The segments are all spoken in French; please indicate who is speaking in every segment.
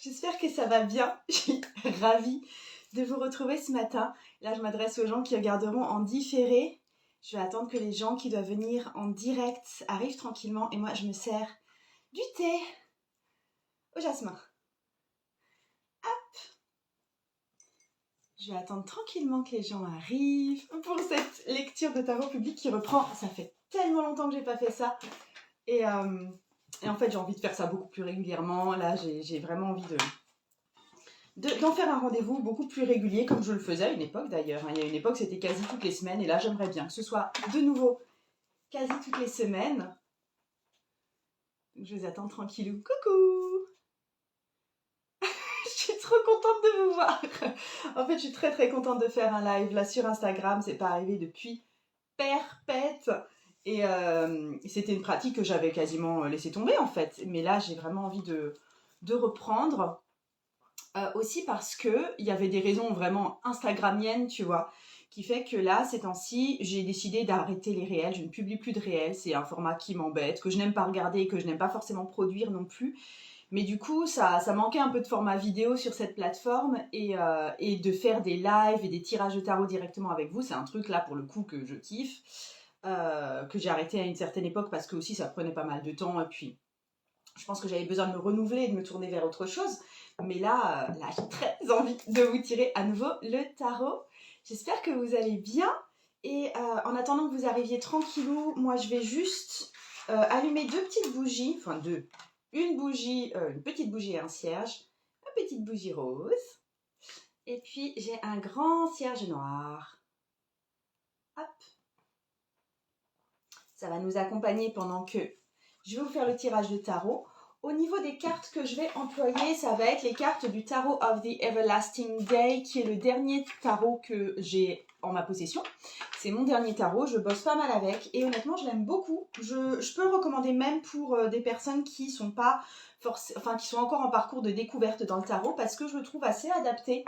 Speaker 1: J'espère que ça va bien. Je suis ravie de vous retrouver ce matin. Là, je m'adresse aux gens qui regarderont en différé. Je vais attendre que les gens qui doivent venir en direct arrivent tranquillement. Et moi, je me sers du thé au jasmin. Hop. Je vais attendre tranquillement que les gens arrivent pour cette lecture de tarot public qui reprend. Ça fait tellement longtemps que j'ai pas fait ça. Et en fait, j'ai envie de faire ça beaucoup plus régulièrement. Là, j'ai vraiment envie d'en faire un rendez-vous beaucoup plus régulier, comme je le faisais à une époque d'ailleurs. Il y a une époque, c'était quasi toutes les semaines. Et là, j'aimerais bien que ce soit de nouveau quasi toutes les semaines. Je vous attends tranquillou. Coucou! Je suis trop contente de vous voir. En fait, je suis très contente de faire un live là sur Instagram. C'est pas arrivé depuis perpète. Et c'était une pratique que j'avais quasiment laissé tomber en fait. Mais là, j'ai vraiment envie de reprendre. Aussi parce qu'il y avait des raisons vraiment instagramiennes, tu vois, qui fait que là, ces temps-ci, j'ai décidé d'arrêter les réels. Je ne publie plus de réels. C'est un format qui m'embête, que je n'aime pas regarder et que je n'aime pas forcément produire non plus. Mais du coup, ça manquait un peu de format vidéo sur cette plateforme et de faire des lives et des tirages de tarot directement avec vous, c'est un truc là pour le coup que je kiffe, que j'ai arrêté à une certaine époque parce que aussi ça prenait pas mal de temps et puis je pense que j'avais besoin de me renouveler et de me tourner vers autre chose. Mais là j'ai très envie de vous tirer à nouveau le tarot. J'espère que vous allez bien et en attendant que vous arriviez tranquillou, moi je vais juste allumer deux petites bougies, enfin deux. Une bougie, une petite bougie et un cierge, une petite bougie rose, et puis j'ai un grand cierge noir. Hop. Ça va nous accompagner pendant que je vais vous faire le tirage de tarot. Au niveau des cartes que je vais employer, ça va être les cartes du Tarot of the Everlasting Day, qui est le dernier tarot que j'ai en ma possession. C'est mon dernier tarot, je bosse pas mal avec et honnêtement, je l'aime beaucoup. Je peux le recommander même pour des personnes qui sont pas qui sont encore en parcours de découverte dans le tarot parce que je le trouve assez adapté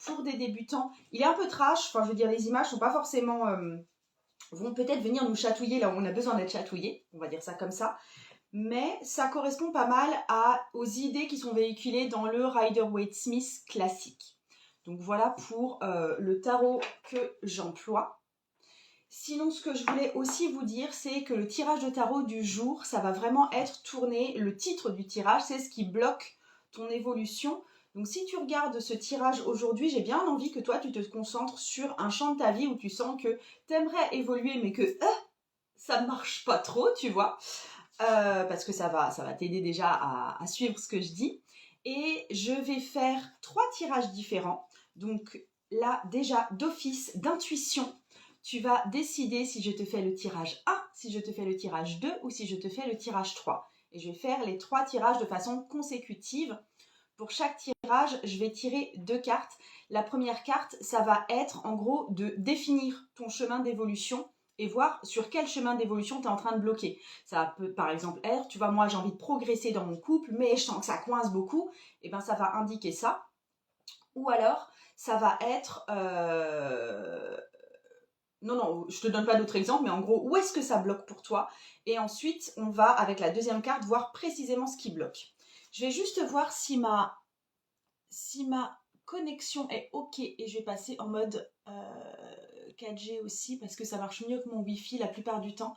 Speaker 1: pour des débutants. Il est un peu trash, enfin je veux dire, les images sont pas forcément... vont peut-être venir nous chatouiller là où on a besoin d'être chatouillé, on va dire ça comme ça. Mais ça correspond pas mal aux idées qui sont véhiculées dans le Rider-Waite-Smith classique. Donc voilà pour le tarot que j'emploie. Sinon, ce que je voulais aussi vous dire, c'est que le tirage de tarot du jour, ça va vraiment être tourné. Le titre du tirage, c'est ce qui bloque ton évolution. Donc si tu regardes ce tirage aujourd'hui, j'ai bien envie que toi, tu te concentres sur un champ de ta vie où tu sens que tu aimerais évoluer, mais que ça ne marche pas trop, tu vois. Parce que ça va t'aider déjà à suivre ce que je dis. Et je vais faire 3 tirages différents. Donc là, déjà, d'office, d'intuition, tu vas décider si je te fais le tirage 1, si je te fais le tirage 2 ou si je te fais le tirage 3. Et je vais faire les 3 tirages de façon consécutive. Pour chaque tirage, je vais tirer 2 cartes. La première carte, ça va être en gros de définir ton chemin d'évolution et voir sur quel chemin d'évolution tu es en train de bloquer. Ça peut par exemple être, tu vois, moi j'ai envie de progresser dans mon couple, mais je sens que ça coince beaucoup, et bien ça va indiquer ça. Ou alors, ça va être... Non, je te donne pas d'autres exemples, mais en gros, où est-ce que ça bloque pour toi? Et ensuite, on va, avec la deuxième carte, voir précisément ce qui bloque. Je vais juste voir si ma connexion est OK et je vais passer en mode 4G aussi parce que ça marche mieux que mon Wi-Fi la plupart du temps.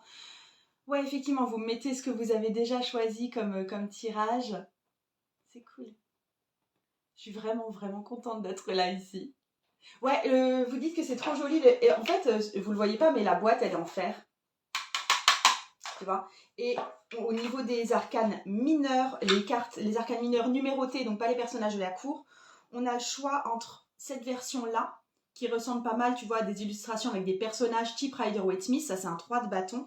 Speaker 1: Ouais, effectivement, vous mettez ce que vous avez déjà choisi comme tirage. C'est cool. Je suis vraiment contente d'être là ici. Ouais, vous dites que c'est trop joli. Et en fait, vous le voyez pas, mais la boîte, elle est en fer. Tu vois. Et au niveau des arcanes mineurs, les arcanes mineurs numérotées, donc pas les personnages de la cour, on a le choix entre cette version-là, qui ressemble pas mal, tu vois, à des illustrations avec des personnages type Rider-Waite-Smith, ça c'est un 3 de bâton,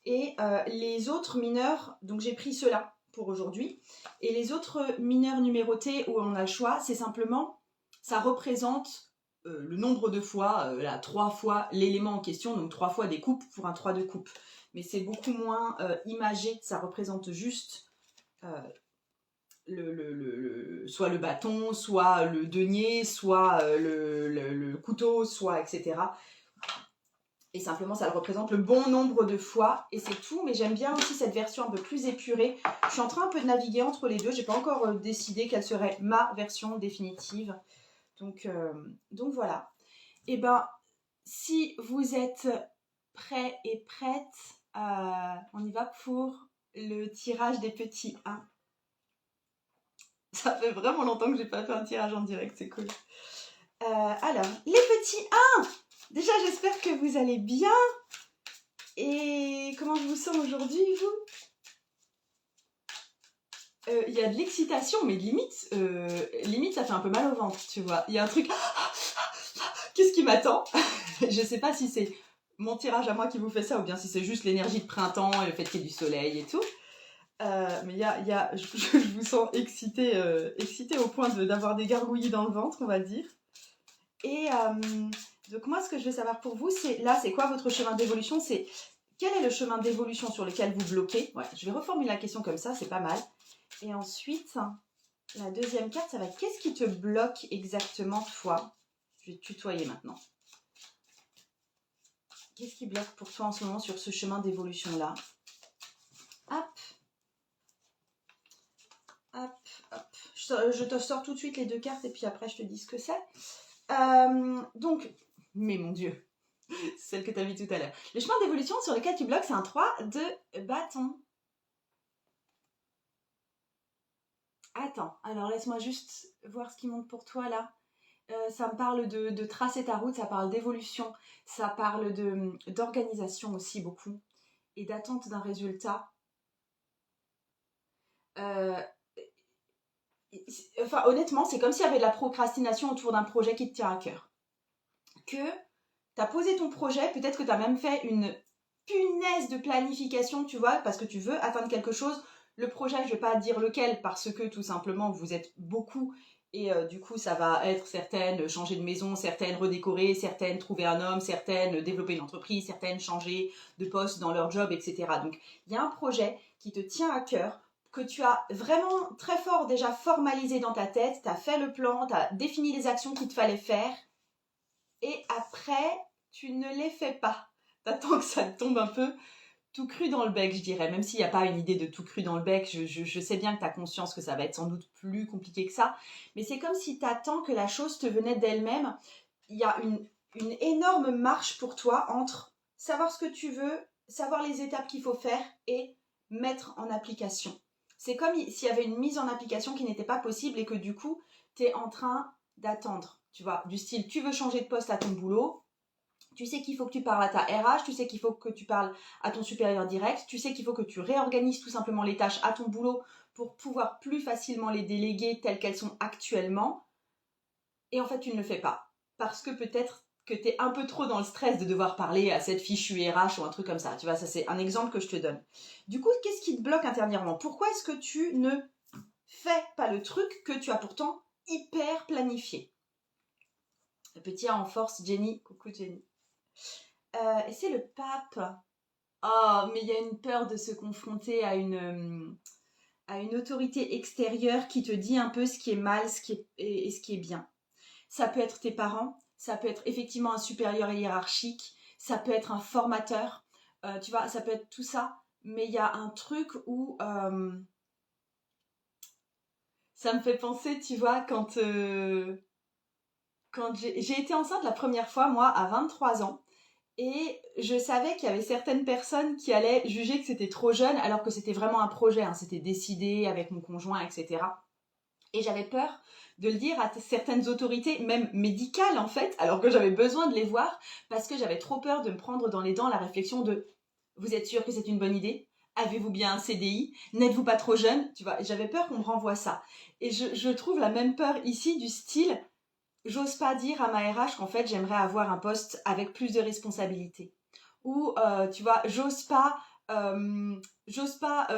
Speaker 1: et les autres mineurs, donc j'ai pris ceux-là pour aujourd'hui, et les autres mineurs numérotés où on a le choix, c'est simplement, ça représente le nombre de fois, 3 fois l'élément en question, donc 3 fois des coupes pour un 3 de coupe. Mais c'est beaucoup moins imagé, ça représente juste soit le bâton, soit le denier, soit le couteau, soit etc. Et simplement, ça le représente le bon nombre de fois. Et c'est tout. Mais j'aime bien aussi cette version un peu plus épurée. Je suis en train un peu de naviguer entre les deux. Je n'ai pas encore décidé quelle serait ma version définitive. Donc voilà. Et ben, si vous êtes prêts et prêtes, on y va pour le tirage des petits 1. Ça fait vraiment longtemps que j'ai pas fait un tirage en direct, c'est cool. Alors, les petits 1. Déjà, j'espère que vous allez bien. Et comment je vous sens aujourd'hui, vous? Il y a de l'excitation, mais limite, ça fait un peu mal au ventre, tu vois. Il y a un truc... Qu'est-ce qui m'attend? Je sais pas si c'est mon tirage à moi qui vous fait ça, ou bien si c'est juste l'énergie de printemps et le fait qu'il y ait du soleil et tout. Mais je vous sens excitée au point d'avoir des gargouillis dans le ventre, on va dire. Et donc moi, ce que je veux savoir pour vous, c'est quoi votre chemin d'évolution? C'est quel est le chemin d'évolution sur lequel vous bloquez? Ouais, je vais reformuler la question comme ça, c'est pas mal. Et ensuite, la deuxième carte, ça va être qu'est-ce qui te bloque exactement, toi? Je vais te tutoyer maintenant. Qu'est-ce qui bloque pour toi en ce moment sur ce chemin d'évolution-là? Hop. Hop, hop. Je te sors tout de suite les 2 cartes et puis après je te dis ce que c'est. Donc, mais mon Dieu, celle que tu as vue tout à l'heure. Le chemin d'évolution sur lequel tu bloques, c'est un 3 de bâton. Attends, alors laisse-moi juste voir ce qui monte pour toi là. Ça me parle de tracer ta route, ça parle d'évolution, ça parle d'organisation aussi beaucoup et d'attente d'un résultat. Enfin, honnêtement, c'est comme s'il y avait de la procrastination autour d'un projet qui te tient à cœur. Que tu as posé ton projet, peut-être que tu as même fait une punaise de planification, tu vois, parce que tu veux atteindre quelque chose. Le projet, je ne vais pas dire lequel, parce que tout simplement, vous êtes beaucoup. Et du coup, ça va être certaines changer de maison, certaines redécorer, certaines trouver un homme, certaines développer une entreprise, certaines changer de poste dans leur job, etc. Donc, il y a un projet qui te tient à cœur, que tu as vraiment très fort déjà formalisé dans ta tête, tu as fait le plan, tu as défini les actions qu'il te fallait faire, et après, tu ne les fais pas. T'attends que ça te tombe un peu tout cru dans le bec, je dirais. Même s'il n'y a pas une idée de tout cru dans le bec, je sais bien que tu as conscience que ça va être sans doute plus compliqué que ça. Mais c'est comme si tu attends que la chose te venait d'elle-même. Il y a une énorme marche pour toi entre savoir ce que tu veux, savoir les étapes qu'il faut faire et mettre en application. C'est comme s'il y avait une mise en application qui n'était pas possible et que du coup, tu es en train d'attendre. Tu vois, du style, tu veux changer de poste à ton boulot, tu sais qu'il faut que tu parles à ta RH, tu sais qu'il faut que tu parles à ton supérieur direct, tu sais qu'il faut que tu réorganises tout simplement les tâches à ton boulot pour pouvoir plus facilement les déléguer telles qu'elles sont actuellement. Et en fait, tu ne le fais pas. Parce que peut-être que tu es un peu trop dans le stress de devoir parler à cette fichue RH ou un truc comme ça. Tu vois, ça c'est un exemple que je te donne. Du coup, qu'est-ce qui te bloque intérieurement? Pourquoi est-ce que tu ne fais pas le truc que tu as pourtant hyper planifié? Le petit A en force, Jenny. Coucou Jenny. Et c'est le pape. Oh, mais il y a une peur de se confronter à une autorité extérieure qui te dit un peu ce qui est mal et ce qui est bien. Ça peut être tes parents, ça peut être effectivement un supérieur hiérarchique, ça peut être un formateur, tu vois, ça peut être tout ça. Mais il y a un truc où ça me fait penser, tu vois, quand j'ai été enceinte la première fois, moi, à 23 ans, et je savais qu'il y avait certaines personnes qui allaient juger que c'était trop jeune, alors que c'était vraiment un projet, hein, c'était décidé avec mon conjoint, etc. Et j'avais peur de le dire à certaines autorités, même médicales en fait, alors que j'avais besoin de les voir, parce que j'avais trop peur de me prendre dans les dents la réflexion de « Vous êtes sûr que c'est une bonne idée ? Avez-vous bien un CDI ? N'êtes-vous pas trop jeune ?» Tu vois, j'avais peur qu'on me renvoie ça. Et je trouve la même peur ici du style « J'ose pas dire à ma RH qu'en fait j'aimerais avoir un poste avec plus de responsabilités. » Ou tu vois, j'ose pas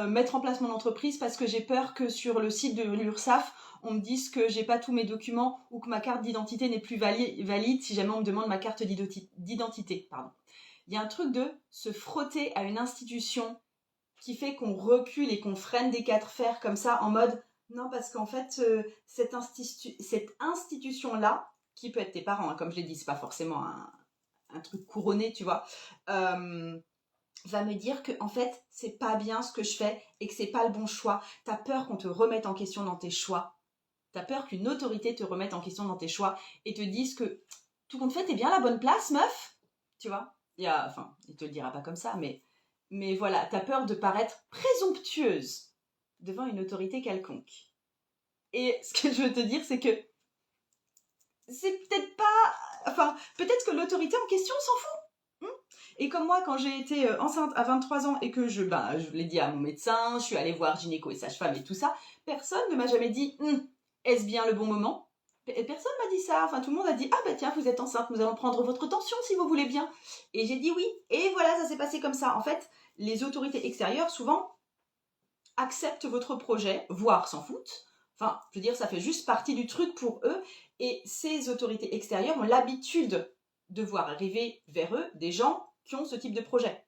Speaker 1: mettre en place mon entreprise parce que j'ai peur que sur le site de l'URSSAF, on me dise que j'ai pas tous mes documents ou que ma carte d'identité n'est plus valide si jamais on me demande ma carte d'identité. Pardon. Il y a un truc de se frotter à une institution qui fait qu'on recule et qu'on freine des quatre fers comme ça en mode non parce qu'en fait cette institution-là, qui peut être tes parents, hein, comme je l'ai dit, c'est pas forcément un truc couronné, tu vois, va me dire que en fait, c'est pas bien ce que je fais et que c'est pas le bon choix. T'as peur qu'on te remette en question dans tes choix. T'as peur qu'une autorité te remette en question dans tes choix et te dise que tout compte fait, t'es bien à la bonne place, meuf. Tu vois, enfin, il te le dira pas comme ça, mais voilà, t'as peur de paraître présomptueuse devant une autorité quelconque. Et ce que je veux te dire, c'est que c'est peut-être pas... Enfin, peut-être que l'autorité en question s'en fout. Et comme moi, quand j'ai été enceinte à 23 ans et que je l'ai dit à mon médecin, je suis allée voir gynéco et sage-femme et tout ça, personne ne m'a jamais dit est-ce bien le bon moment? Personne m'a dit ça. Enfin, tout le monde a dit ah bah tiens, vous êtes enceinte, nous allons prendre votre tension si vous voulez bien. Et j'ai dit oui. Et voilà, ça s'est passé comme ça. En fait, les autorités extérieures, souvent, acceptent votre projet, voire s'en foutent. Enfin, je veux dire, ça fait juste partie du truc pour eux. Et ces autorités extérieures ont l'habitude de voir arriver vers eux des gens qui ont ce type de projet.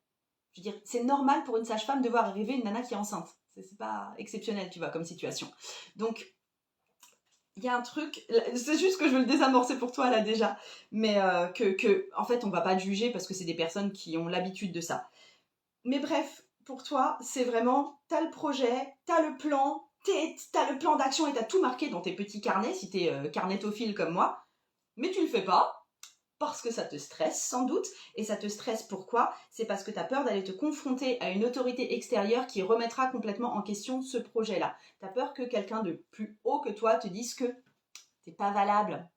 Speaker 1: Je veux dire, c'est normal pour une sage-femme de voir arriver une nana qui est enceinte. C'est pas exceptionnel, tu vois, comme situation. Donc, il y a un truc, c'est juste que je veux le désamorcer pour toi là déjà, mais en fait, on va pas te juger parce que c'est des personnes qui ont l'habitude de ça. Mais bref, pour toi, c'est vraiment, t'as le projet, t'as le plan, t'as le plan d'action et t'as tout marqué dans tes petits carnets, si t'es carnetophile comme moi, mais tu le fais pas, parce que ça te stresse sans doute, et ça te stresse pourquoi? C'est parce que tu as peur d'aller te confronter à une autorité extérieure qui remettra complètement en question ce projet-là. Tu as peur que quelqu'un de plus haut que toi te dise que t'es pas valable.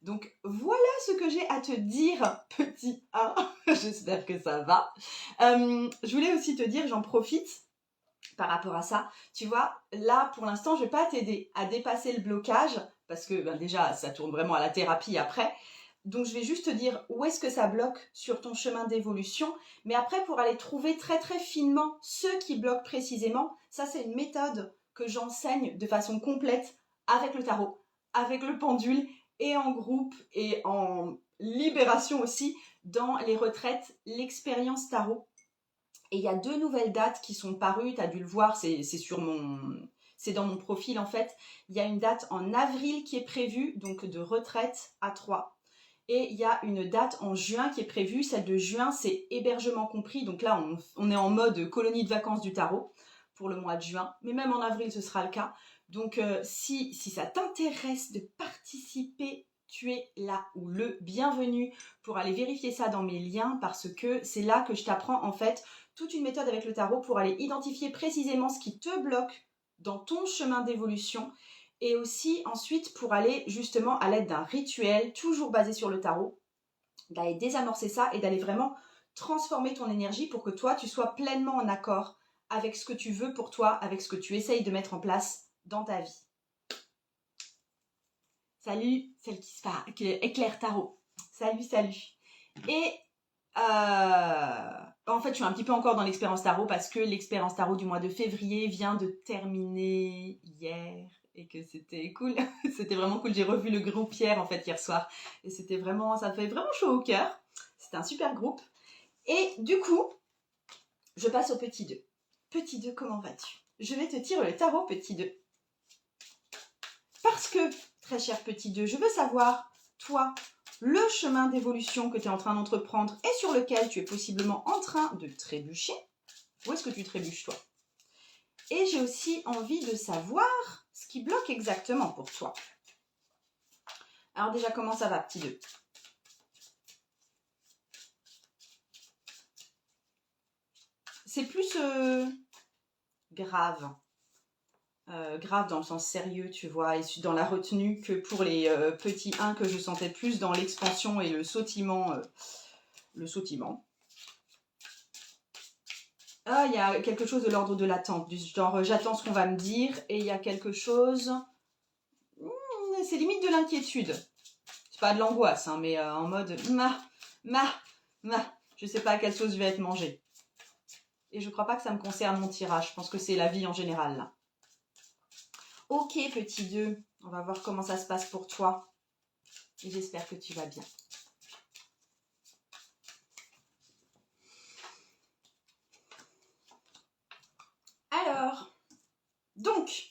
Speaker 1: Donc voilà ce que j'ai à te dire, petit 1. J'espère que ça va. Je voulais aussi te dire, j'en profite par rapport à ça. Tu vois, là, pour l'instant, je vais pas t'aider à dépasser le blocage, parce que déjà, ça tourne vraiment à la thérapie après. Donc, je vais juste te dire où est-ce que ça bloque sur ton chemin d'évolution. Mais après, pour aller trouver très, très finement ceux qui bloquent précisément, ça, c'est une méthode que j'enseigne de façon complète avec le tarot, avec le pendule et en groupe et en libération aussi dans les retraites, l'expérience tarot. Et il y a 2 nouvelles dates qui sont parues, tu as dû le voir, c'est dans mon profil en fait. Il y a une date en avril qui est prévue, donc de retraite à 3. Et il y a une date en juin qui est prévue. Celle de juin, c'est hébergement compris. Donc là, on est en mode colonie de vacances du tarot pour le mois de juin. Mais même en avril, ce sera le cas. Donc si ça t'intéresse de participer, tu es là ou le bienvenu pour aller vérifier ça dans mes liens parce que c'est là que je t'apprends en fait toute une méthode avec le tarot pour aller identifier précisément ce qui te bloque dans ton chemin d'évolution et aussi ensuite pour aller justement à l'aide d'un rituel toujours basé sur le tarot, d'aller désamorcer ça et d'aller vraiment transformer ton énergie pour que toi tu sois pleinement en accord avec ce que tu veux pour toi, avec ce que tu essayes de mettre en place dans ta vie. Salut, celle qui éclaire tarot. Salut, salut. Et en fait, je suis un petit peu encore dans l'expérience tarot parce que l'expérience tarot du mois de février vient de terminer hier et que c'était cool. C'était vraiment cool. J'ai revu le groupe hier en fait hier soir et ça fait vraiment chaud au cœur. C'était un super groupe. Et du coup, je passe au petit 2. Petit 2, comment vas-tu? Je vais te tirer le tarot petit 2. Parce que, très cher petit 2, je veux savoir, toi, le chemin d'évolution que tu es en train d'entreprendre et sur lequel tu es possiblement en train de trébucher. Où est-ce que tu trébuches, toi? Et j'ai aussi envie de savoir ce qui bloque exactement pour toi. Alors déjà, comment ça va, petit 2? C'est plus grave. Grave dans le sens sérieux, tu vois, et dans la retenue que pour les petits 1 que je sentais plus dans l'expansion et le sautillement. Ah, il y a quelque chose de l'ordre de l'attente, du genre j'attends ce qu'on va me dire, et il y a quelque chose... c'est limite de l'inquiétude. C'est pas de l'angoisse, hein, mais en mode je sais pas à quelle sauce je vais être mangée. Et je crois pas que ça me concerne mon tirage, je pense que c'est la vie en général, là. Ok, petit 2, on va voir comment ça se passe pour toi. Et j'espère que tu vas bien. Alors, donc,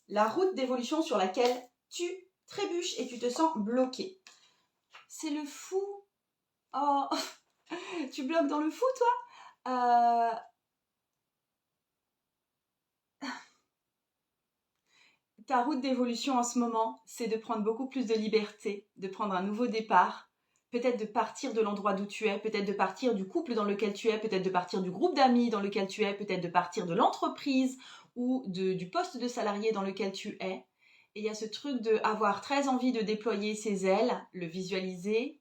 Speaker 1: la route d'évolution sur laquelle tu trébuches et tu te sens bloqué. C'est le fou Oh, tu bloques dans le fou, toi? Ta route d'évolution en ce moment, c'est de prendre beaucoup plus de liberté, de prendre un nouveau départ, peut-être de partir de l'endroit d'où tu es, peut-être de partir du couple dans lequel tu es, peut-être de partir du groupe d'amis dans lequel tu es, peut-être de partir de l'entreprise ou du poste de salarié dans lequel tu es. Et il y a ce truc de avoir très envie de déployer ses ailes, le visualiser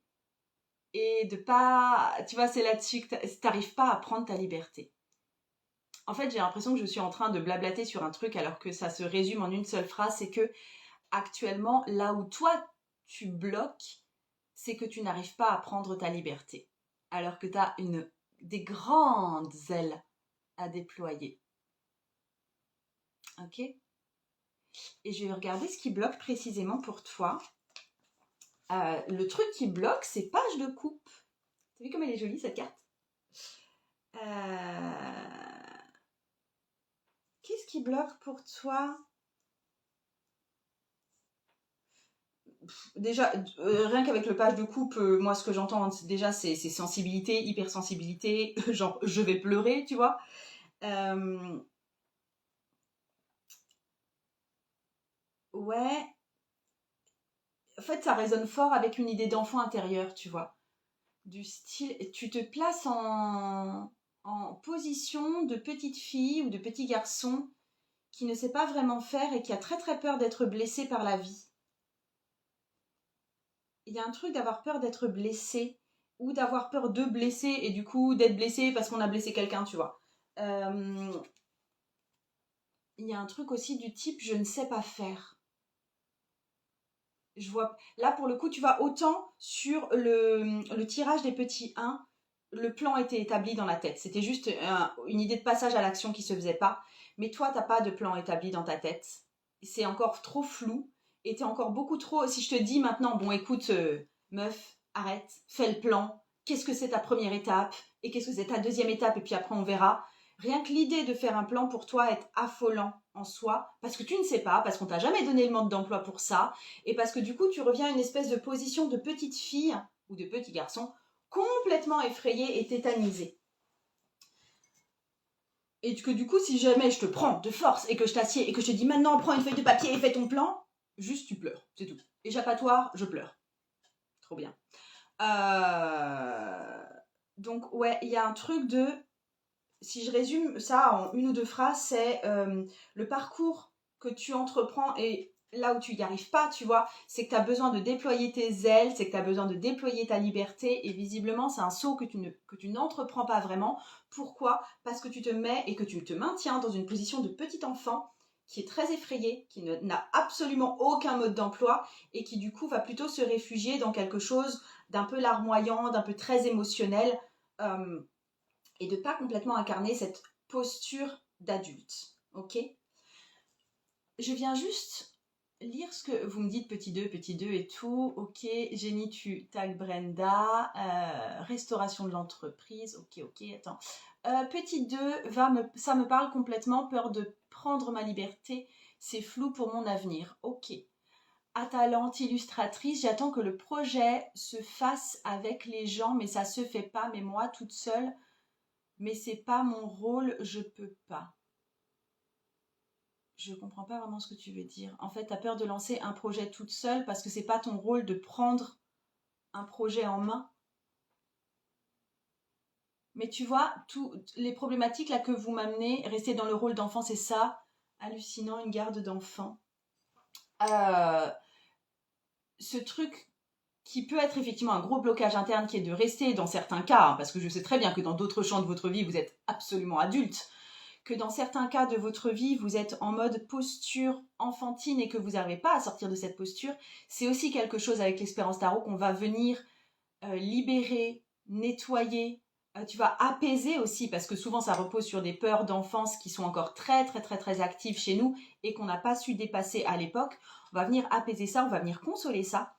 Speaker 1: et de pas, tu vois, c'est là-dessus que t'arrives pas à prendre ta liberté. En fait, j'ai l'impression que je suis en train de blablater sur un truc alors que ça se résume en une seule phrase, c'est que actuellement, là où toi tu bloques, c'est que tu n'arrives pas à prendre ta liberté. Alors que tu as des grandes ailes à déployer. Ok? Et je vais regarder ce qui bloque précisément pour toi. Le truc qui bloque, c'est page de coupe. T'as vu comme elle est jolie cette carte? Qu'est-ce qui bloque pour toi? Déjà, rien qu'avec le page de coupe, moi ce que j'entends déjà c'est sensibilité, hypersensibilité, genre je vais pleurer, tu vois. Ouais, en fait ça résonne fort avec une idée d'enfant intérieur, tu vois. Du style, tu te places en position de petite fille ou de petit garçon qui ne sait pas vraiment faire et qui a très très peur d'être blessé par la vie. Il y a un truc d'avoir peur d'être blessé ou d'avoir peur de blesser et du coup d'être blessé parce qu'on a blessé quelqu'un, tu vois. Euh, il y a un truc aussi du type je ne sais pas faire. Je vois là pour le coup, tu vois, autant sur le tirage des petits 1, le plan était établi dans la tête. C'était juste une idée de passage à l'action qui se faisait pas. Mais toi, t'as pas de plan établi dans ta tête. C'est encore trop flou et t'es encore beaucoup trop. Si je te dis maintenant, bon, écoute, meuf, arrête, fais le plan. Qu'est-ce que c'est ta première étape et qu'est-ce que c'est ta deuxième étape et puis après on verra. Rien que l'idée de faire un plan pour toi est affolant en soi parce que tu ne sais pas, parce qu'on t'a jamais donné le mode d'emploi pour ça et parce que du coup tu reviens à une espèce de position de petite fille ou de petit garçon complètement effrayé et tétanisé. Et que du coup, si jamais je te prends de force et que je t'assieds et que je te dis maintenant prends une feuille de papier et fais ton plan, juste tu pleures, c'est tout. Échappatoire, je pleure. Trop bien. Donc ouais, il y a un truc de, si je résume ça en une ou deux phrases, c'est le parcours que tu entreprends et là où tu n'y arrives pas, tu vois, c'est que tu as besoin de déployer tes ailes, c'est que tu as besoin de déployer ta liberté et visiblement c'est un saut que tu n'entreprends pas vraiment. Pourquoi? Parce que tu te mets et que tu te maintiens dans une position de petit enfant qui est très effrayé, qui n'a absolument aucun mode d'emploi et qui du coup va plutôt se réfugier dans quelque chose d'un peu larmoyant, d'un peu très émotionnel. Et de pas complètement incarner cette posture d'adulte. Ok? Je viens juste lire ce que vous me dites, petit 2 et tout. Ok, Jenny, tu tags Brenda. Restauration de l'entreprise. Ok, attends. Petit 2, ça me parle complètement. Peur de prendre ma liberté. C'est flou pour mon avenir. Ok. Atalante, illustratrice, j'attends que le projet se fasse avec les gens, mais ça se fait pas. Mais moi, toute seule, mais c'est pas mon rôle, je peux pas. Je comprends pas vraiment ce que tu veux dire. En fait, tu as peur de lancer un projet toute seule parce que c'est pas ton rôle de prendre un projet en main. Mais tu vois, toutes les problématiques là que vous m'amenez, rester dans le rôle d'enfant, c'est ça. Hallucinant, une garde d'enfant. Euh, Ce truc qui peut être effectivement un gros blocage interne qui est de rester dans certains cas, hein, parce que je sais très bien que dans d'autres champs de votre vie, vous êtes absolument adulte, que dans certains cas de votre vie, vous êtes en mode posture enfantine et que vous n'arrivez pas à sortir de cette posture, c'est aussi quelque chose avec l'expérience tarot qu'on va venir libérer, nettoyer, tu vas apaiser aussi, parce que souvent ça repose sur des peurs d'enfance qui sont encore très très très très actives chez nous et qu'on n'a pas su dépasser à l'époque. On va venir apaiser ça, on va venir consoler ça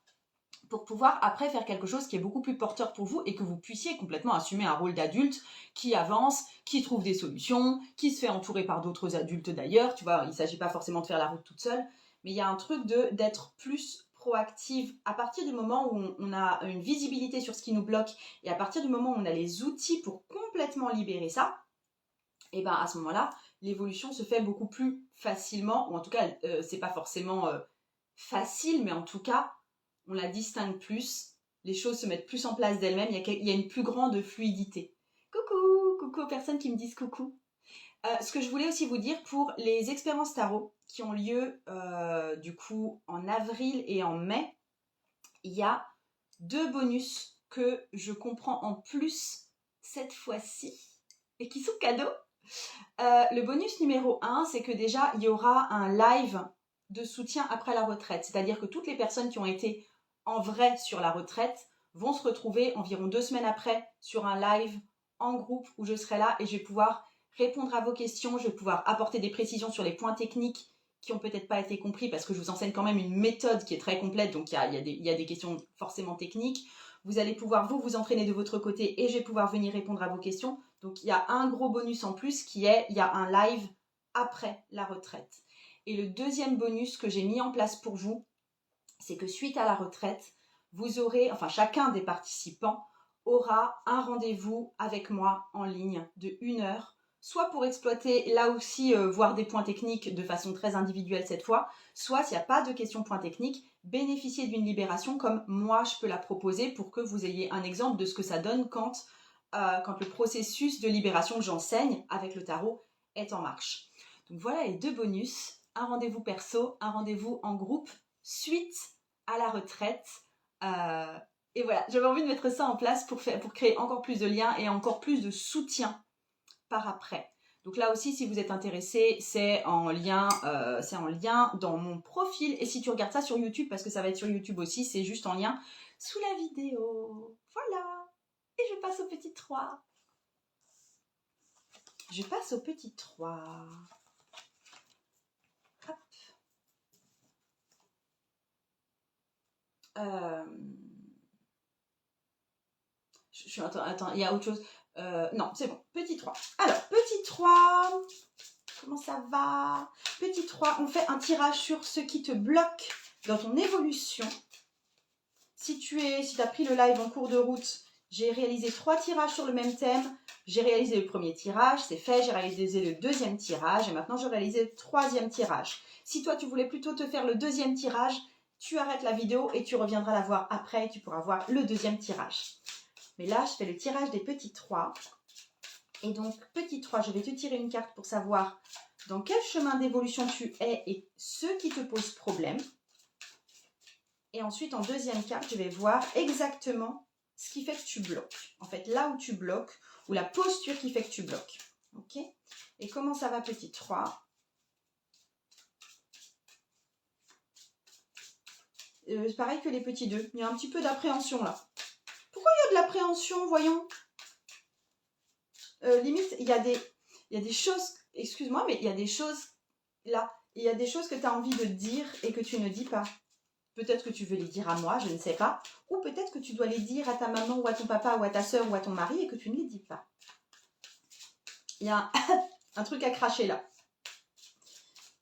Speaker 1: pour pouvoir après faire quelque chose qui est beaucoup plus porteur pour vous et que vous puissiez complètement assumer un rôle d'adulte qui avance, qui trouve des solutions, qui se fait entourer par d'autres adultes d'ailleurs. Tu vois, il ne s'agit pas forcément de faire la route toute seule, mais il y a un truc d'être plus proactive à partir du moment où on a une visibilité sur ce qui nous bloque et à partir du moment où on a les outils pour complètement libérer ça, et bien à ce moment-là, l'évolution se fait beaucoup plus facilement, ou en tout cas, c'est pas forcément facile, mais en tout cas, on la distingue plus, les choses se mettent plus en place d'elles-mêmes, il y a une plus grande fluidité. Coucou aux personnes qui me disent coucou. Ce que je voulais aussi vous dire pour les expériences tarot qui ont lieu du coup en avril et en mai, il y a 2 bonus que je comprends en plus cette fois-ci et qui sont cadeaux. Le bonus numéro 1, c'est que déjà il y aura un live de soutien après la retraite, c'est-à-dire que toutes les personnes qui ont été en vrai sur la retraite vont se retrouver environ 2 semaines après sur un live en groupe où je serai là et je vais pouvoir répondre à vos questions, je vais pouvoir apporter des précisions sur les points techniques qui n'ont peut-être pas été compris parce que je vous enseigne quand même une méthode qui est très complète, donc il y a des questions forcément techniques. Vous allez pouvoir vous entraîner de votre côté et je vais pouvoir venir répondre à vos questions. Donc il y a un gros bonus en plus qui est, il y a un live après la retraite. Et le deuxième bonus que j'ai mis en place pour vous, c'est que suite à la retraite, vous aurez, enfin chacun des participants aura un rendez-vous avec moi en ligne de 1 heure, soit pour exploiter là aussi, voir des points techniques de façon très individuelle cette fois, soit s'il n'y a pas de questions points techniques, bénéficier d'une libération comme moi je peux la proposer pour que vous ayez un exemple de ce que ça donne quand le processus de libération que j'enseigne avec le tarot est en marche. Donc voilà les 2 bonus, un rendez-vous perso, un rendez-vous en groupe suite à la retraite. Et voilà, j'avais envie de mettre ça en place pour créer encore plus de liens et encore plus de soutien par après. Donc là aussi, si vous êtes intéressé, c'est en lien dans mon profil. Et si tu regardes ça sur YouTube, parce que ça va être sur YouTube aussi, c'est juste en lien sous la vidéo. Voilà. Et je passe au petit 3. Je passe au petit 3. Hop. Attends, il y a autre chose. Non, c'est bon. Petit 3. Alors, petit 3. Comment ça va? Petit 3, on fait un tirage sur ce qui te bloque dans ton évolution. Si tu as pris le live en cours de route, j'ai réalisé 3 tirages sur le même thème. J'ai réalisé le premier tirage, c'est fait. J'ai réalisé le deuxième tirage et maintenant je réalise le 3e tirage. Si toi, tu voulais plutôt te faire le 2e tirage, tu arrêtes la vidéo et tu reviendras la voir après et tu pourras voir le 2e tirage. Mais là, je fais le tirage des petits 3. Et donc, petit 3, je vais te tirer une carte pour savoir dans quel chemin d'évolution tu es et ce qui te pose problème. Et ensuite, en deuxième carte, je vais voir exactement ce qui fait que tu bloques. En fait, là où tu bloques, ou la posture qui fait que tu bloques. Ok? Et comment ça va, petit 3? Pareil que les petits 2. Il y a un petit peu d'appréhension là. Pourquoi il y a de l'appréhension, voyons? Limite, il y a des choses, excuse-moi, mais il y a des choses là. Il y a des choses que tu as envie de dire et que tu ne dis pas. Peut-être que tu veux les dire à moi, je ne sais pas. Ou peut-être que tu dois les dire à ta maman ou à ton papa ou à ta soeur ou à ton mari et que tu ne les dis pas. Il y a un truc à cracher là.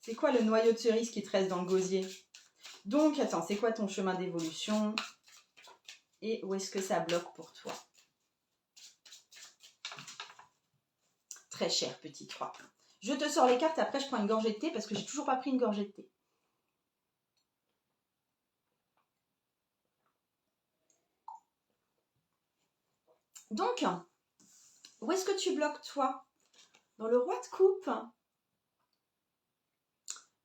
Speaker 1: C'est quoi le noyau de cerise qui te reste dans le gosier? Donc, attends, c'est quoi ton chemin d'évolution? Et où est-ce que ça bloque pour toi? Très cher, petit 3. Je te sors les cartes, après je prends une gorgée de thé parce que j'ai toujours pas pris une gorgée de thé. Donc, où est-ce que tu bloques toi? Dans le roi de coupe.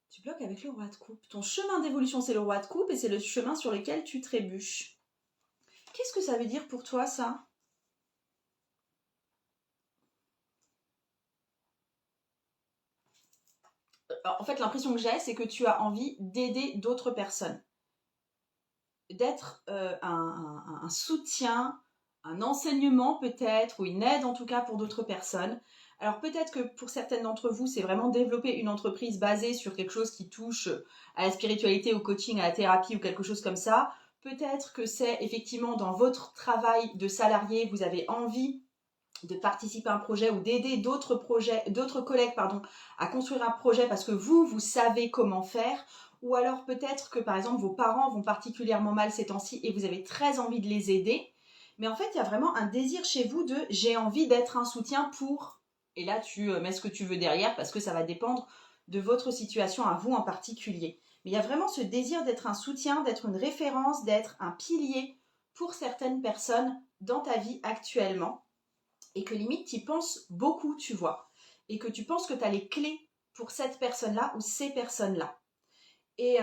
Speaker 1: Tu bloques avec le roi de coupe. Ton chemin d'évolution, c'est le roi de coupe et c'est le chemin sur lequel tu trébuches. Qu'est-ce que ça veut dire pour toi, ça? En fait, l'impression que j'ai, c'est que tu as envie d'aider d'autres personnes. D'être un soutien, un enseignement peut-être, ou une aide en tout cas pour d'autres personnes. Alors peut-être que pour certaines d'entre vous, c'est vraiment développer une entreprise basée sur quelque chose qui touche à la spiritualité, au coaching, à la thérapie ou quelque chose comme ça. Peut-être que c'est effectivement dans votre travail de salarié, vous avez envie de participer à un projet ou d'aider d'autres collègues à construire un projet parce que vous savez comment faire. ou alors peut-être que par exemple vos parents vont particulièrement mal ces temps-ci et vous avez très envie de les aider. Mais en fait, il y a vraiment un désir chez vous de j'ai envie d'être un soutien pour... Et là, tu mets ce que tu veux derrière parce que ça va dépendre de votre situation à vous en particulier. Mais il y a vraiment ce désir d'être un soutien, d'être une référence, d'être un pilier pour certaines personnes dans ta vie actuellement. Et que limite, tu y penses beaucoup, tu vois. Et que tu penses que tu as les clés pour cette personne-là ou ces personnes-là. Et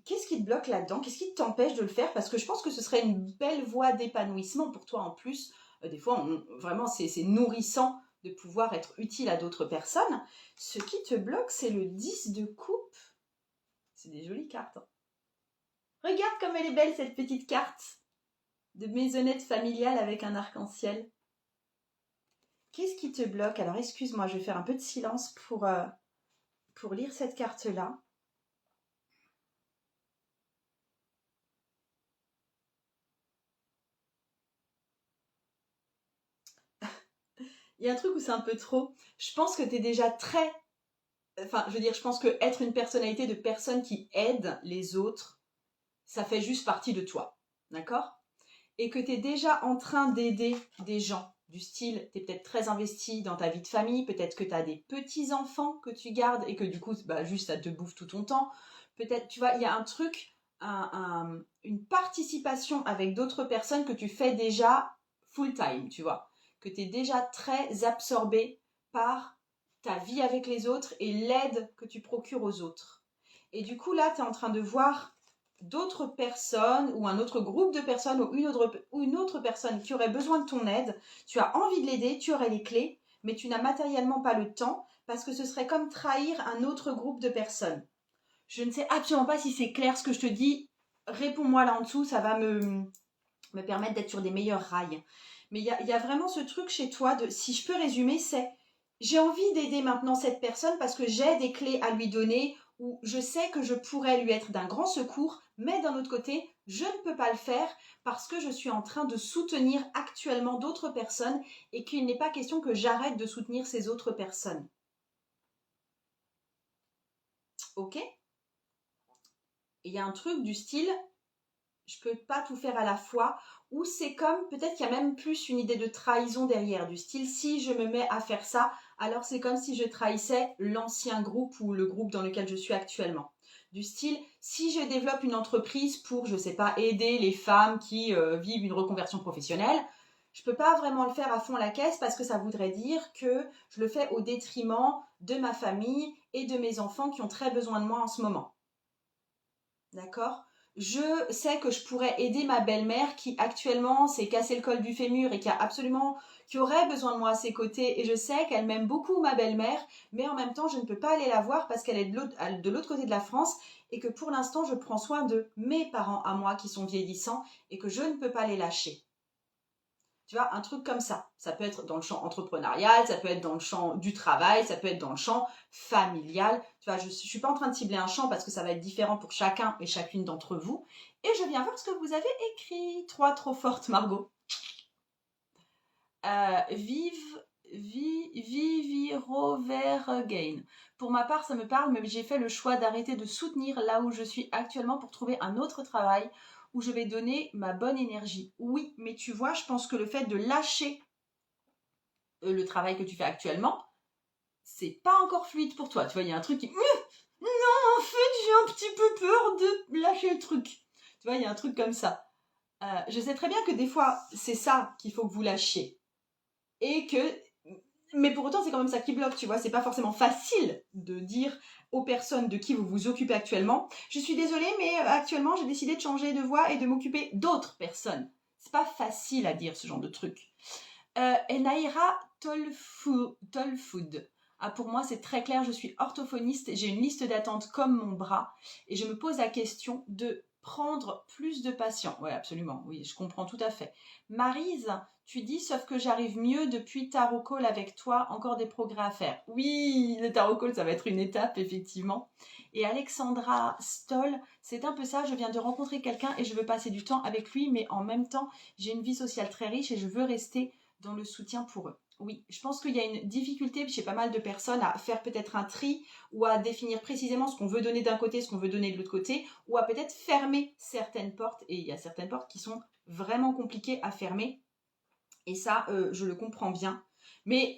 Speaker 1: qu'est-ce qui te bloque là-dedans? Qu'est-ce qui t'empêche de le faire? Parce que je pense que ce serait une belle voie d'épanouissement pour toi en plus. Des fois, vraiment, c'est nourrissant de pouvoir être utile à d'autres personnes. Ce qui te bloque, c'est le 10 de coupe. C'est des jolies cartes. Hein. Regarde comme elle est belle, cette petite carte de maisonnette familiale avec un arc-en-ciel. Qu'est-ce qui te bloque? Alors, excuse-moi, je vais faire un peu de silence pour lire cette carte-là. Il y a un truc où c'est un peu trop. Je pense que tu es déjà très... Enfin, je veux dire, je pense que être une personnalité de personne qui aide les autres, ça fait juste partie de toi. D'accord? Et que tu es déjà en train d'aider des gens. Du style, tu es peut-être très investi dans ta vie de famille, peut-être que tu as des petits-enfants que tu gardes et que du coup, bah, juste ça te bouffe tout ton temps. Peut-être, tu vois, il y a un truc, une participation avec d'autres personnes que tu fais déjà full-time, tu vois. Que tu es déjà très absorbé par ta vie avec les autres et l'aide que tu procures aux autres. Et du coup, là, tu es en train de voir d'autres personnes ou un autre groupe de personnes ou une autre personne qui aurait besoin de ton aide, tu as envie de l'aider, tu aurais les clés, mais tu n'as matériellement pas le temps parce que ce serait comme trahir un autre groupe de personnes. Je ne sais absolument pas si c'est clair ce que je te dis. Réponds-moi là en dessous, ça va me permettre d'être sur des meilleurs rails. Mais il y a vraiment ce truc chez toi de, si je peux résumer, c'est j'ai envie d'aider maintenant cette personne parce que j'ai des clés à lui donner ou je sais que je pourrais lui être d'un grand secours, mais d'un autre côté, je ne peux pas le faire parce que je suis en train de soutenir actuellement d'autres personnes et qu'il n'est pas question que j'arrête de soutenir ces autres personnes. Ok? Il y a un truc du style, je peux pas tout faire à la fois, ou c'est comme, peut-être qu'il y a même plus une idée de trahison derrière, du style, si je me mets à faire ça, alors c'est comme si je trahissais l'ancien groupe ou le groupe dans lequel je suis actuellement. Du style, si je développe une entreprise pour, je sais pas, aider les femmes qui vivent une reconversion professionnelle, je peux pas vraiment le faire à fond la caisse parce que ça voudrait dire que je le fais au détriment de ma famille et de mes enfants qui ont très besoin de moi en ce moment. D'accord? Je sais que je pourrais aider ma belle-mère qui actuellement s'est cassé le col du fémur et qui aurait besoin de moi à ses côtés. Et je sais qu'elle m'aime beaucoup, ma belle-mère, mais en même temps, je ne peux pas aller la voir parce qu'elle est de l'autre côté de la France et que pour l'instant, je prends soin de mes parents à moi qui sont vieillissants et que je ne peux pas les lâcher. Tu vois, un truc comme ça. Ça peut être dans le champ entrepreneurial, ça peut être dans le champ du travail, ça peut être dans le champ familial. Tu vois, je ne suis pas en train de cibler un champ parce que ça va être différent pour chacun et chacune d'entre vous. Et je viens voir ce que vous avez écrit. Trois trop forte, Margot. Vivirovergain. Pour ma part, ça me parle, mais j'ai fait le choix d'arrêter de soutenir là où je suis actuellement pour trouver un autre travail où je vais donner ma bonne énergie. Oui, mais tu vois, je pense que le fait de lâcher le travail que tu fais actuellement, c'est pas encore fluide pour toi. Tu vois, il y a un truc qui... Non, en fait, j'ai un petit peu peur de lâcher le truc. Tu vois, il y a un truc comme ça. Je sais très bien que des fois, c'est ça qu'il faut que vous lâchiez. Et que... Mais pour autant, c'est quand même ça qui bloque, tu vois. C'est pas forcément facile de dire aux personnes de qui vous vous occupez actuellement. Je suis désolée, mais actuellement, j'ai décidé de changer de voie et de m'occuper d'autres personnes. C'est pas facile à dire ce genre de truc. Enaira Tollfood. Ah, pour moi, c'est très clair, je suis orthophoniste, j'ai une liste d'attente comme mon bras et je me pose la question de prendre plus de patients. Oui, absolument, oui, je comprends tout à fait. Maryse, tu dis, sauf que j'arrive mieux depuis Tarot Call avec toi, encore des progrès à faire. Oui, le Tarot Call, ça va être une étape, effectivement. Et Alexandra Stoll, c'est un peu ça, je viens de rencontrer quelqu'un et je veux passer du temps avec lui, mais en même temps, j'ai une vie sociale très riche et je veux rester dans le soutien pour eux. Oui, je pense qu'il y a une difficulté chez pas mal de personnes à faire peut-être un tri ou à définir précisément ce qu'on veut donner d'un côté, ce qu'on veut donner de l'autre côté, ou à peut-être fermer certaines portes. Et il y a certaines portes qui sont vraiment compliquées à fermer. Et ça, je le comprends bien. Mais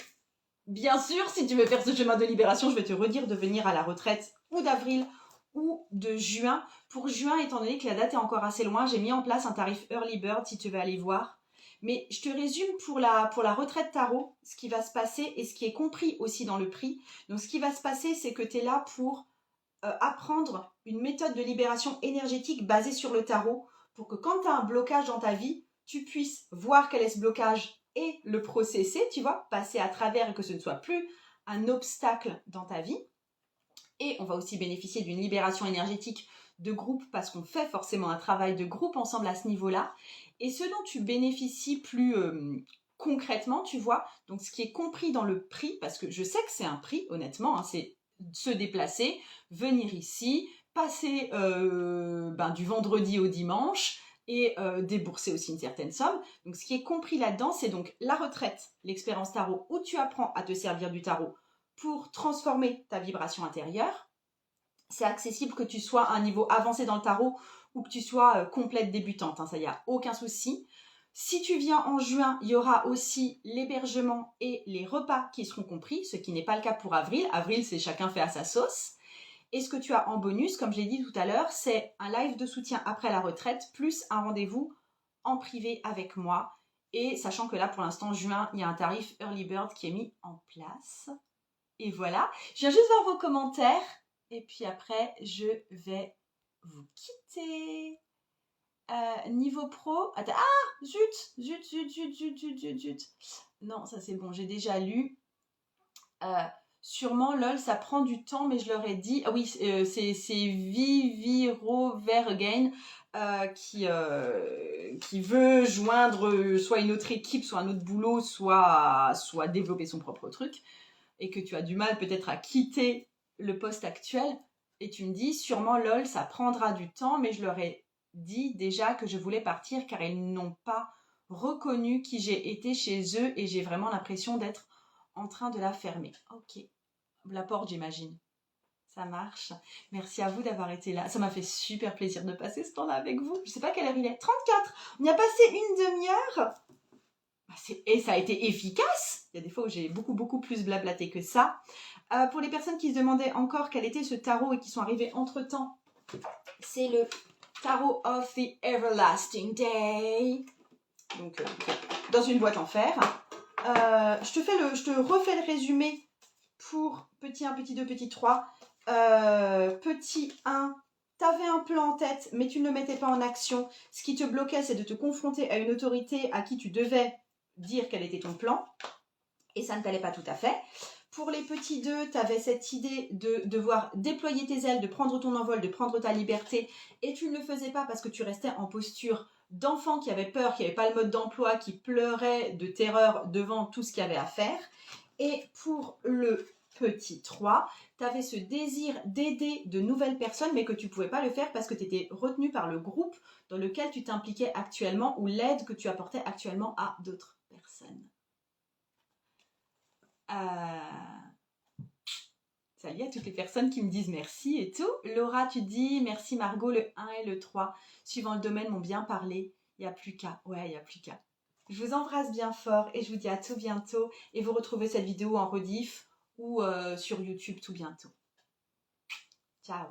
Speaker 1: bien sûr, si tu veux faire ce chemin de libération, je vais te redire de venir à la retraite ou d'avril ou de juin. Pour juin, étant donné que la date est encore assez loin, j'ai mis en place un tarif Early Bird si tu veux aller voir. Mais je te résume pour la retraite tarot, ce qui va se passer et ce qui est compris aussi dans le prix. Donc ce qui va se passer, c'est que tu es là pour apprendre une méthode de libération énergétique basée sur le tarot pour que quand tu as un blocage dans ta vie, tu puisses voir quel est ce blocage et le processer, tu vois, passer à travers et que ce ne soit plus un obstacle dans ta vie. Et on va aussi bénéficier d'une libération énergétique de groupe parce qu'on fait forcément un travail de groupe ensemble à ce niveau-là. Et ce dont tu bénéficies plus concrètement, tu vois, donc ce qui est compris dans le prix, parce que je sais que c'est un prix, honnêtement, hein, c'est se déplacer, venir ici, passer du vendredi au dimanche et débourser aussi une certaine somme. Donc ce qui est compris là-dedans, c'est donc la retraite, l'expérience tarot, où tu apprends à te servir du tarot pour transformer ta vibration intérieure. C'est accessible que tu sois à un niveau avancé dans le tarot ou que tu sois complète débutante, hein, ça, il n'y a aucun souci. Si tu viens en juin, il y aura aussi l'hébergement et les repas qui seront compris, ce qui n'est pas le cas pour avril. Avril, c'est chacun fait à sa sauce. Et ce que tu as en bonus, comme je l'ai dit tout à l'heure, c'est un live de soutien après la retraite, plus un rendez-vous en privé avec moi. Et sachant que là, pour l'instant, juin, il y a un tarif Early Bird qui est mis en place. Et voilà, je viens juste voir vos commentaires et puis après je vais vous quitter. Niveau pro, attends, zut. Non, ça c'est bon, j'ai déjà lu. Sûrement, lol, ça prend du temps, mais je leur ai dit. Ah oui, c'est Viviro Vergain qui veut joindre soit une autre équipe, soit un autre boulot, soit développer son propre truc. Et que tu as du mal peut-être à quitter le poste actuel, et tu me dis sûrement lol, ça prendra du temps, mais je leur ai dit déjà que je voulais partir car ils n'ont pas reconnu qui j'ai été chez eux et j'ai vraiment l'impression d'être en train de la fermer. Ok, la porte j'imagine. Ça marche. Merci à vous d'avoir été là. Ça m'a fait super plaisir de passer ce temps-là avec vous. Je sais pas quelle heure il est. 34. On y a passé une demi-heure. Et ça a été efficace. Il y a des fois où j'ai beaucoup plus blablaté que ça. Pour les personnes qui se demandaient encore quel était ce tarot et qui sont arrivées entre-temps, c'est le Tarot of the Everlasting Day. Donc, dans une boîte en fer. Je te refais le résumé pour petit 1, petit 2, petit 3. Petit 1, t'avais un plan en tête, mais tu ne le mettais pas en action. Ce qui te bloquait, c'est de te confronter à une autorité à qui tu devais dire quel était ton plan. Et ça ne t'allait pas tout à fait. Pour les petits 2, tu avais cette idée de devoir déployer tes ailes, de prendre ton envol, de prendre ta liberté. Et tu ne le faisais pas parce que tu restais en posture d'enfant qui avait peur, qui n'avait pas le mode d'emploi, qui pleurait de terreur devant tout ce qu'il y avait à faire. Et pour le petit 3, tu avais ce désir d'aider de nouvelles personnes, mais que tu ne pouvais pas le faire parce que tu étais retenu par le groupe dans lequel tu t'impliquais actuellement ou l'aide que tu apportais actuellement à d'autres personnes. Salut à toutes les personnes qui me disent merci et tout. Laura, tu dis merci Margot, le 1 et le 3, suivant le domaine, m'ont bien parlé. Il n'y a plus qu'à. Ouais, il n'y a plus qu'à. Je vous embrasse bien fort et je vous dis à tout bientôt. Et vous retrouvez cette vidéo en rediff ou sur YouTube tout bientôt. Ciao.